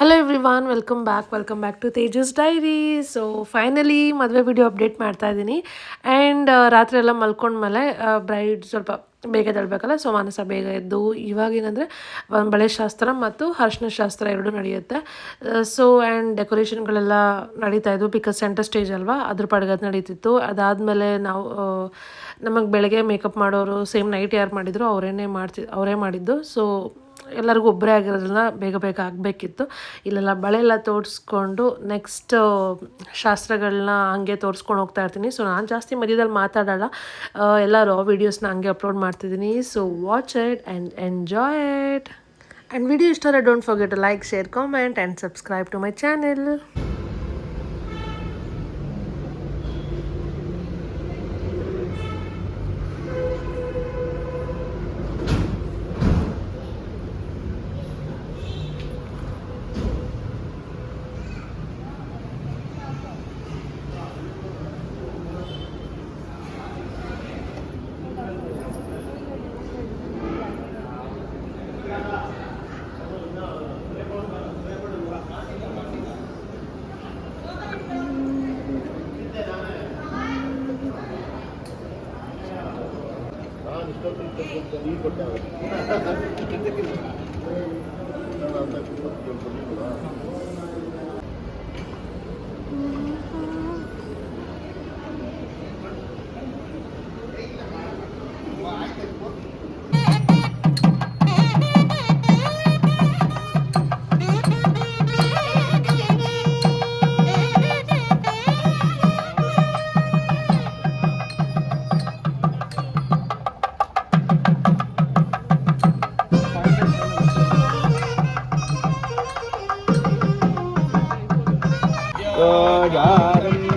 Hello everyone, welcome back to Tejas diary. So finally ಮದುವೆ video update ಮಾಡ್ತಾ ಇದ್ದೀನಿ. And ರಾತ್ರಿ ಎಲ್ಲ ಮಲ್ಕೊಂಡ್ಮೇಲೆ ಬ್ರೈಡ್ ಸ್ವಲ್ಪ ಬೇಗ ಎದ್ದೇಳಬೇಕಲ್ಲ, ಸೊ ಮಾನಸ ಬೇಗ ಎದ್ದು ಇವಾಗೇನಂದರೆ ಬಳೆ ಶಾಸ್ತ್ರ ಮತ್ತು ಅರಿಶಿನ ಶಾಸ್ತ್ರ ಎರಡೂ ನಡೆಯುತ್ತೆ. ಸೊ ಆ್ಯಂಡ್ ಡೆಕೋರೇಷನ್ಗಳೆಲ್ಲ ನಡೀತಾ ಇದ್ವು, ಬಿಕಾಸ್ ಸೆಂಟರ್ ಸ್ಟೇಜ್ ಅಲ್ವಾ, ಅದ್ರ ಪಡ್ಗದು ನಡೀತಿತ್ತು. ಅದಾದಮೇಲೆ ನಾವು ನಮಗೆ ಬೆಳಗ್ಗೆ ಮೇಕಪ್ ಮಾಡೋರು ಸೇಮ್ ನೈಟ್ ಯಾರು ಮಾಡಿದ್ರು ಅವರೇ ಮಾಡಿದ್ದು. ಸೊ ಎಲ್ಲರಿಗೂ ಒಬ್ಬರೇ ಆಗಿರೋದ್ರಿಂದ ಬೇಗ ಬೇಗ ಆಗಬೇಕಿತ್ತು. ಇಲ್ಲೆಲ್ಲ ಬಳೆ ಎಲ್ಲ ತೋರಿಸ್ಕೊಂಡು ನೆಕ್ಸ್ಟ್ ಶಾಸ್ತ್ರಗಳನ್ನ ಹಂಗೆ ತೋರಿಸ್ಕೊಂಡು ಹೋಗ್ತಾ ಇರ್ತೀನಿ. ಸೊ ನಾನು ಜಾಸ್ತಿ ಮಧ್ಯದಲ್ಲಿ ಮಾತಾಡೋಲ್ಲ, ಎಲ್ಲ ರಾ ವೀಡಿಯೋಸ್ನ ಹಂಗೆ ಅಪ್ಲೋಡ್ ಮಾಡ್ತಿದ್ದೀನಿ. So watch it and enjoy it. And video ಇಷ್ಟ ಆದರೆ don't forget to like, share, comment and subscribe to my channel.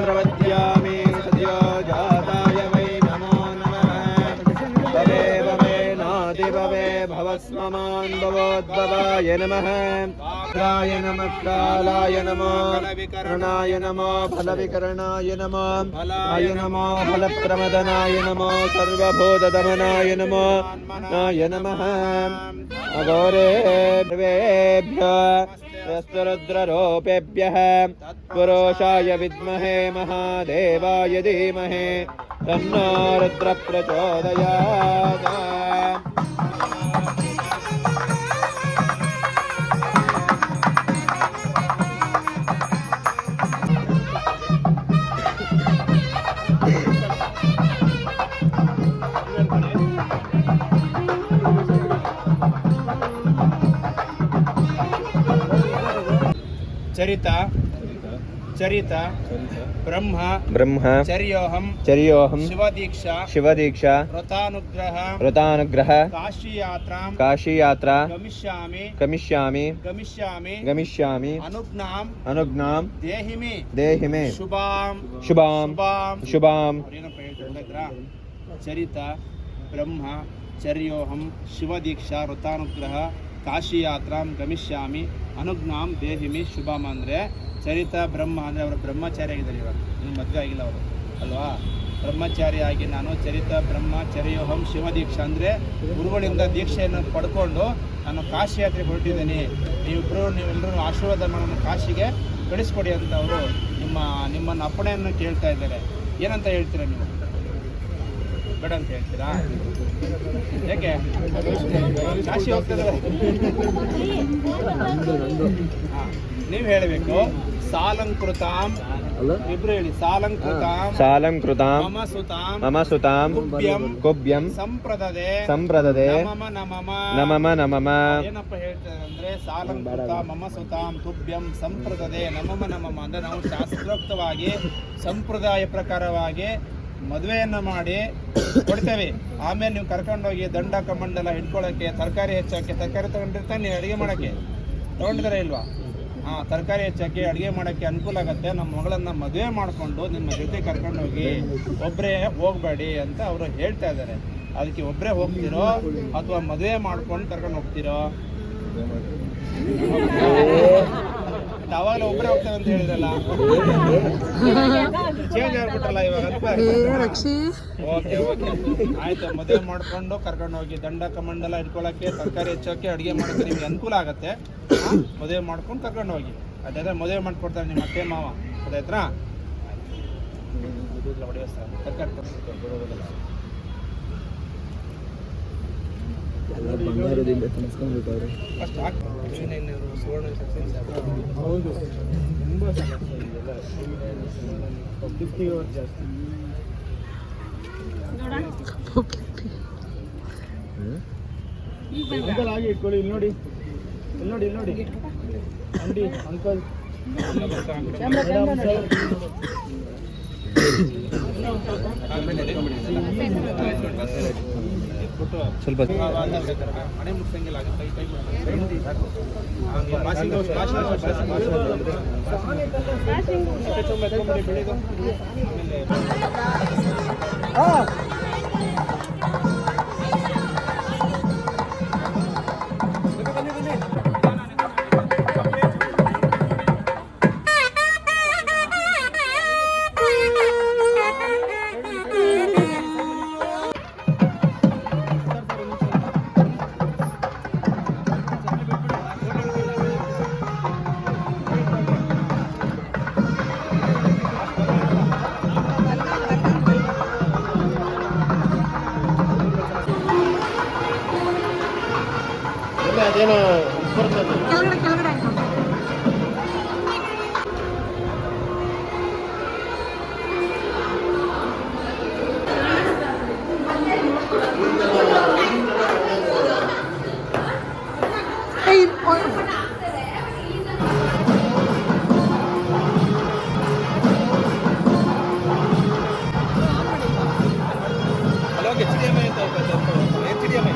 प्रवद्यामि सद्यो जाताय वै नमो नमः भवे भवे नादिभवे भवस्ममान् भवोद्भवाय नमः कालाय नमः कालाय नमो विकरणाय नमो फलविकरणाय नमो फलाय नमो फलप्रमदनाय नमो सर्वभूतदमनाय नमो नाय नमः अघोरेभ्यो रुद्ररूपेभ्यः पुरुषाय विद्महे महादेवाय धीमहि तन्नो रुद्र प्रचोदयात्. चरिता चरिता ब्रह्म ब्रह्म चर्योहम शिवदीक्षा व्रतानुग्रह काशी यात्रा गमिष्यामि अनुज्ञां देहि मे शुभां चरिता ब्रह्म चर्योहम शिवदीक्षा व्रतानुग्रह ಕಾಶಿ ಯಾತ್ರಾಂ ಗಮಿಷ್ಯಾಮಿ ಅನುಜ್ಞಾಂ ದೇಹಿಮಿ ಶುಭಂ. ಅಂದರೆ ಚರಿತ ಬ್ರಹ್ಮ ಅಂದರೆ ಅವರು ಬ್ರಹ್ಮಚಾರಿ ಆಗಿದ್ದಾರೆ, ಇವಾಗ ಇನ್ನು ಮದುವೆ ಆಗಿಲ್ಲ ಅವರು ಅಲ್ವಾ. ಬ್ರಹ್ಮಚಾರಿಯಾಗಿ ನಾನು ಚರಿತ ಬ್ರಹ್ಮಚರ್ಯೋಹಂ ಶಿವದೀಕ್ಷಾ ಅಂದರೆ ಗುರುಗಳಿಂದ ದೀಕ್ಷೆಯನ್ನು ಪಡ್ಕೊಂಡು ನಾನು ಕಾಶಿ ಯಾತ್ರೆಗೆ ಹೊರಟಿದ್ದೀನಿ, ನೀವೆಲ್ಲರೂ ಆಶೀರ್ವಾದ ಮಾಡೋಣ, ಕಾಶಿಗೆ ಕಳಿಸ್ಕೊಡಿ ಅಂತ ಅವರು ನಿಮ್ಮನ್ನು ಅಪ್ಪಣೆಯನ್ನು ಕೇಳ್ತಾ ಇದ್ದಾರೆ. ಏನಂತ ಹೇಳ್ತೀರಾ ನೀವು? ಬೇಡ ಅಂತ ಹೇಳ್ತೀರಾ? ಯಾಕೆ ಕಾಶಿ ಹೋಗ್ತಿದ್ರೆ ನೀವು ಹೇಳಬೇಕು. ಸಾಲಂಕೃತಾಂ ಇಬ್ರು ಹೇಳಿ. ಸಾಲಂಕೃತಾಂ ಮಮ ಸುತಾಂ ಕುಬ್ಯಂ ಸಂಪ್ರದದೆ ನಮಮ. ಏನಪ್ಪ ಹೇಳ್ತಾರೆ ಅಂದ್ರೆ ಸಾಲಂಕೃತ ಮಮ ಸುತಾಂ ತುಭ್ಯಂ ಸಂಪ್ರದದೆ ನಮಮ ಅಂದ್ರೆ ನಾವು ಶಾಸ್ತ್ರೋಕ್ತವಾಗಿ ಸಂಪ್ರದಾಯ ಪ್ರಕಾರವಾಗಿ ಮದುವೆಯನ್ನು ಮಾಡಿ ಕೊಡ್ತೇವೆ. ಆಮೇಲೆ ನೀವು ಕರ್ಕೊಂಡೋಗಿ ದಂಡ ಕಮಂಡಲ ಹಿಡ್ಕೊಳ್ಳೋಕ್ಕೆ, ತರಕಾರಿ ಹೆಚ್ಚೋಕ್ಕೆ, ತರಕಾರಿ ತೊಗೊಂಡಿರ್ತಾನೆ ನೀವು ಅಡುಗೆ ಮಾಡೋಕ್ಕೆ ತೊಗೊಂಡಿದ್ದಾರೆ ಇಲ್ವಾ? ತರಕಾರಿ ಹೆಚ್ಚೋಕ್ಕೆ ಅಡುಗೆ ಮಾಡೋಕ್ಕೆ ಅನುಕೂಲ ಆಗುತ್ತೆ. ನಮ್ಮ ಮಗಳನ್ನು ಮದುವೆ ಮಾಡಿಕೊಂಡು ನಿಮ್ಮ ಜೊತೆ ಕರ್ಕೊಂಡೋಗಿ ಒಬ್ಬರೇ ಹೋಗಬೇಡಿ ಅಂತ ಅವರು ಹೇಳ್ತಾ ಇದ್ದಾರೆ. ಅದಕ್ಕೆ ಒಬ್ಬರೇ ಹೋಗ್ತಿರೋ ಅಥವಾ ಮದುವೆ ಮಾಡ್ಕೊಂಡು ಕರ್ಕೊಂಡು ಹೋಗ್ತಿರೋ? ಅವಾಗಲೇ ಒಬ್ಬರೇ ಹೋಗ್ತೇವೆ ಅಂತ ಹೇಳಿದ್ರಲ್ಲ, ಚೇಂಜ್ ಆಗ್ಬಿಟ್ರಲ್ಲ ಇವಾಗ. ಓಕೆ ಓಕೆ ಆಯ್ತು. ಮದುವೆ ಮಾಡ್ಕೊಂಡು ಕರ್ಕೊಂಡು ಹೋಗಿ ದಂಡ ಕಮಂಡಲ ಇಟ್ಕೊಳಕ್ಕೆ, ತರಕಾರಿ ಹೆಚ್ಚೋಕೆ, ಅಡುಗೆ ಮಾಡೋಕೆ ನಿಮ್ಗೆ ಅನುಕೂಲ ಆಗುತ್ತೆ. ಮದುವೆ ಮಾಡ್ಕೊಂಡು ಕರ್ಕೊಂಡು ಹೋಗಿ. ಅದಾದ್ರೆ ಮದುವೆ ಮಾಡ್ಕೊಡ್ತಾರೆ ನಿಮ್ಮ ಅತ್ತೆ ಮಾವ, ಅದಾಯ್ತಾ? ಹೊಡೆಯೋ ಸರ್ ತರಕಾರಿ ಬರೋದಿಲ್ಲ. ಬಂಗಾರದಿಂದ ತಿನ್ಸ್ಕೊಂಡ್ಬಿಟ್ಟವ್ರೆ ಫಸ್ಟ್ ಸುವರ್ಣ ಹೌದು, ತುಂಬ ಪಬ್ಲಿಕ್ ಜಾಸ್ತಿ. ಅಂಕಲ್ ಆಗಿ ಇಟ್ಕೊಳ್ಳಿ. ಇಲ್ಲಿ ನೋಡಿ, ಇಲ್ಲಿ ನೋಡಿ, ಇಲ್ಲಿ ನೋಡಿ ಅಂಡಿ ಅಂಕಲ್. ಸ್ವಲ್ಪ ಮನೆ ಮುಟ್ಸಂಗಿಲ್ಲ, ಕೈ ಕೈ ಅದೇನೋ HDMI ಅಂತ HDMI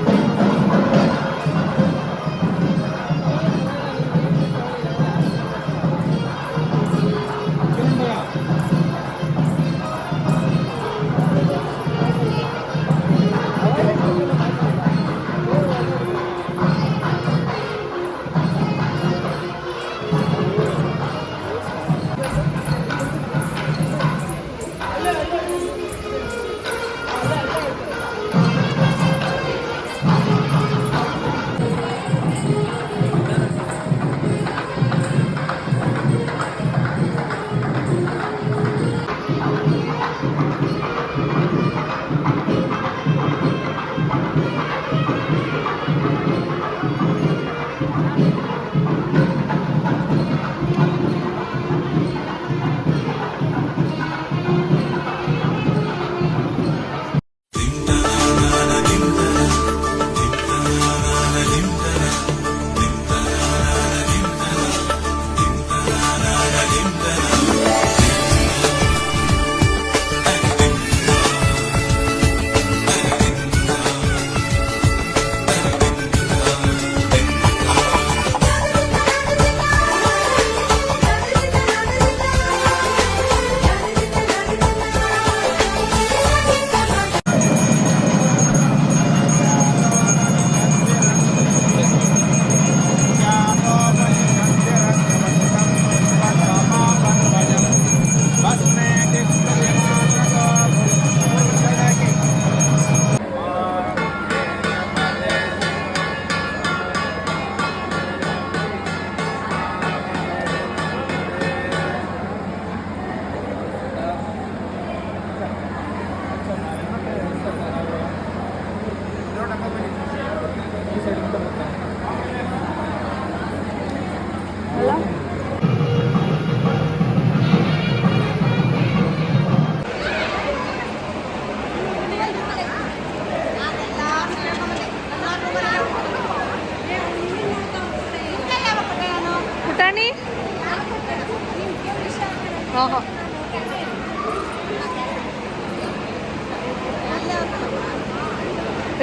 ಪುಟಾಣಿ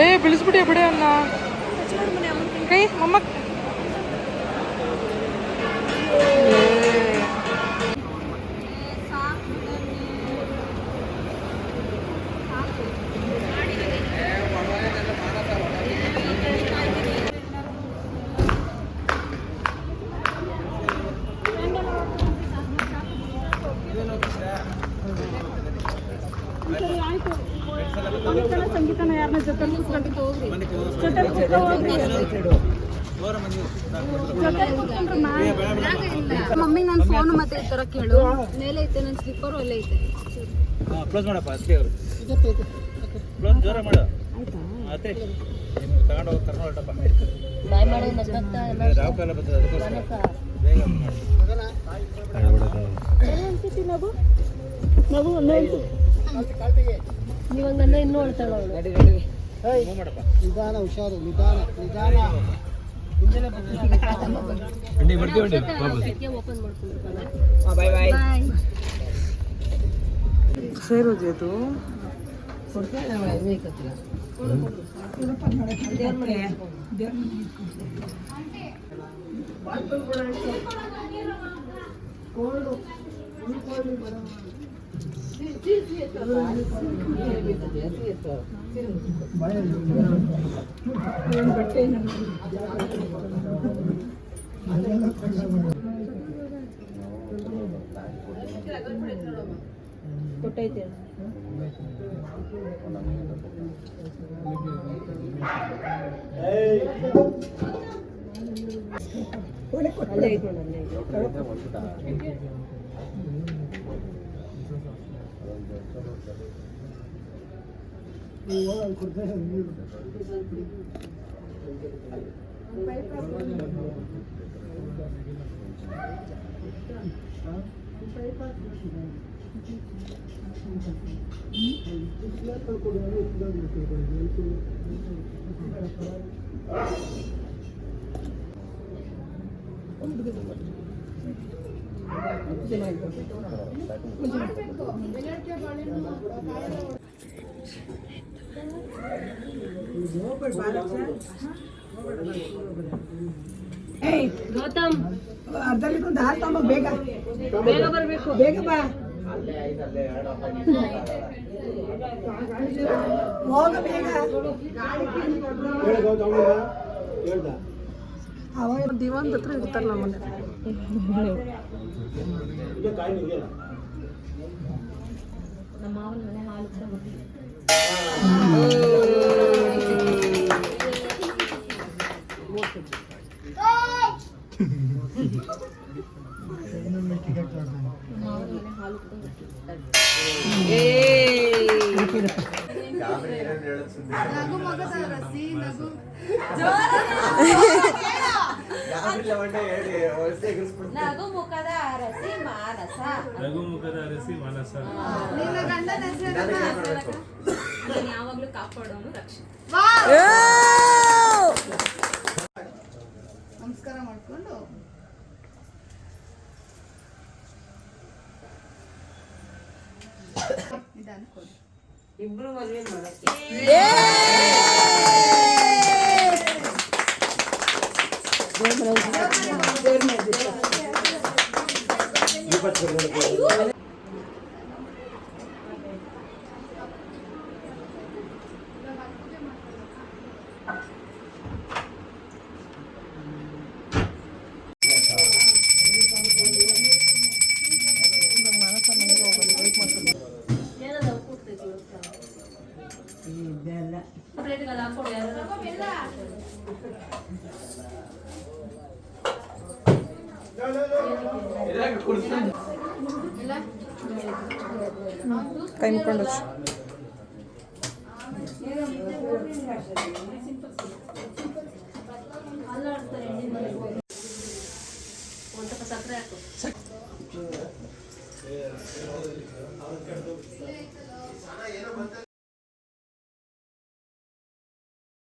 ಏ ಬಿಳಿಸ್ಬಿಡಿ ಬಿಡಿ ಅನ್ನ ಕೈ ಅಮ್ಮ ಮಮ್ಮಿ ನನ್ನ ಫೋನ್ ಮತ್ತೆ ಈ ತರ ಕೇಳು ಮೇಲೆ ಐತೆ ನನ್ನ ಸ್ಲಿಪ್ಪರು ಅಲ್ಲೇ ಐತೆ ಕ್ಲೋಸ್ ಮಾಡಪ್ಪ ಅಷ್ಟೇ ಅವರು ಕ್ಲೋಸ್ ಜೋರ ಮಾಡು ಅತ್ತೆ ತಗೊಂಡು ಹೋಗಿ ಕರ್ಕೊಂಡು ಹೊರಟಪ್ಪ ರಾವ್ ಕಾಲ ಬರ್ತದೆ ಅದಕ್ಕೋಸ್ಕರ ಬೇಗ ಮಾಡಿ ನೀವಂಗನ್ನ ಇನ್ನೂ ಹೇಳ್ತಾಳ ಮಾಡಪ್ಪ ನಿಧಾನ ಹುಷಾರು ನಿಧಾನ ಓಪನ್ ಬಾಯ್ ಬಾಯ್ ಸೇರೋದು ಅದು ಕೊಟ್ಟೈತೆ ಅಲ್ಲೇ ಐತೆ ಅಲ್ಲೇ ಗೌತಮ್ ಅರ್ಧಕ್ಕೊಂದು ಹಾಲು ತಮ್ಮ ಬೇಗ ಬೇಗ ಬರ್ಬೇಕು ಬೇಗ ಬಾ ಹೋಗ ಬೇಗ ಅವಾಗ ದಿವಾನ್ ಹತ್ರ ಇರ್ತಾರೆ ನಮ್ಮನೆ ನಮ್ಮ ಮಾವನ ಮನೆ ಹಾಲು ತಗೊಂಡು ನಗು ಮುಖದ ಅರಸಿ ಮಾನಸ ಯಾವಾಗ್ಲೂ ಕಾಪಾಡೋನು ರಕ್ಷಣೆ ನಮಸ್ಕಾರ ಮಾಡ್ಕೊಂಡು ಇಬ್ರು ಮದ್ವೆ ಮಾಡಕ್ಕೆ ಕೈ ಮುಕ್ಕೊಂಡು ಒಂದು ಸ್ವಲ್ಪ ಸಕ್ಕರೆ ಹಾಕು